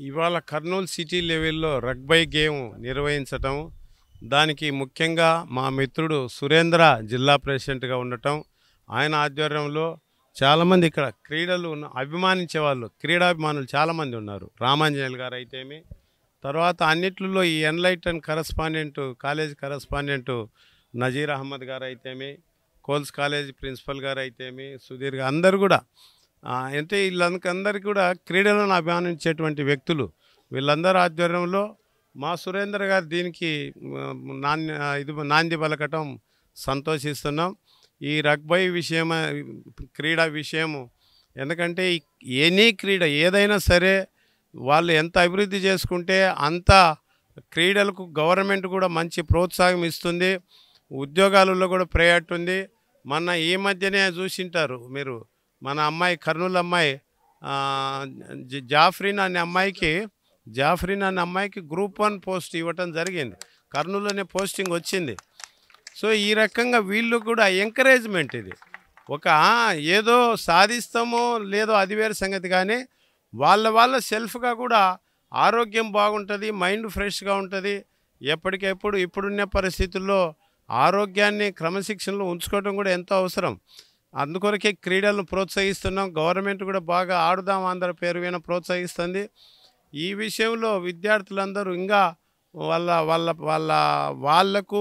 ఇవాళ కర్నూలు సిటీ లెవెల్లో rugby game నిర్వహించటం, దానికి ముఖ్యంగా మా మిత్రుడు సురేంద్ర జిల్లా ప్రెసిడెంట్గా ఉండటం, ఆయన ఆధ్వర్యంలో చాలామంది ఇక్కడ క్రీడలు అభిమానించే వాళ్ళు, క్రీడాభిమానులు చాలామంది ఉన్నారు. రామాంజనేయులు గారు అయితేమి, తర్వాత అన్నిట్లలో ఈ Enlighten correspondent, college correspondent Nazeer Ahmed గారు అయితేమి, కోల్స్ కాలేజ్ ప్రిన్సిపల్ గారు అయితేమి, సుధీర్ గారు అందరూ కూడా అంటే వీళ్ళందరికీ కూడా క్రీడలను అభిమానించేటువంటి వ్యక్తులు. వీళ్ళందరూ ఆధ్వర్యంలో మా సురేంద్ర గారు దీనికి నాంది పలకటం సంతోషిస్తున్నాం. ఈ రగ్బీ విషయం, క్రీడా విషయము, ఎందుకంటే ఎనీ క్రీడ ఏదైనా సరే వాళ్ళు ఎంత అభివృద్ధి చేసుకుంటే అంత క్రీడలకు గవర్నమెంట్ కూడా మంచి ప్రోత్సాహం ఇస్తుంది. ఉద్యోగాలలో కూడా ప్రయారిటీ ఉంది. మొన్న ఈ మధ్యనే చూసింటారు మీరు, మన అమ్మాయి కర్నూలు అమ్మాయి జాఫ్రీన్ అనే అమ్మాయికి గ్రూప్ 1 పోస్ట్ ఇవ్వటం జరిగింది. కర్నూలులోనే పోస్టింగ్ వచ్చింది. సో ఈ రకంగా వీళ్ళు కూడా ఎంకరేజ్మెంట్. ఇది ఒక ఏదో సాధిస్తామో లేదో అది వేరే సంగతి, కానీ వాళ్ళ సెల్ఫ్గా కూడా ఆరోగ్యం బాగుంటుంది, మైండ్ ఫ్రెష్గా ఉంటుంది. ఎప్పటికెప్పుడు ఇప్పుడున్న పరిస్థితుల్లో ఆరోగ్యాన్ని క్రమశిక్షణలో ఉంచుకోవడం కూడా ఎంతో అవసరం. అందుకొరకే క్రీడలను ప్రోత్సహిస్తున్నాం. గవర్నమెంట్ కూడా బాగా ఆడుదాం అందరి పేరు మీద ప్రోత్సహిస్తుంది. ఈ విషయంలో విద్యార్థులందరూ ఇంకా వాళ్ళకు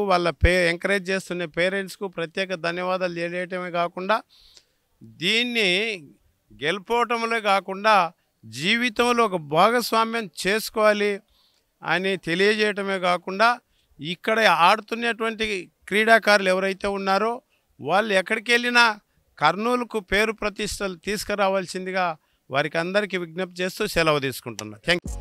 ఎంకరేజ్ చేస్తున్న పేరెంట్స్కు ప్రత్యేక ధన్యవాదాలు తెలియటమే కాకుండా, దీన్ని గెలుపోవటంలో కాకుండా జీవితంలో ఒక భాగస్వామ్యం చేసుకోవాలి అని తెలియజేయటమే కాకుండా, ఇక్కడ ఆడుతున్నటువంటి క్రీడాకారులు ఎవరైతే ఉన్నారో వాళ్ళు ఎక్కడికి వెళ్ళినా కర్నూలుకు పేరు ప్రతిష్టలు తీసుకురావాల్సిందిగా వారికి అందరికీ విజ్ఞప్తి చేస్తూ సెలవు తీసుకుంటున్నా. Thank you.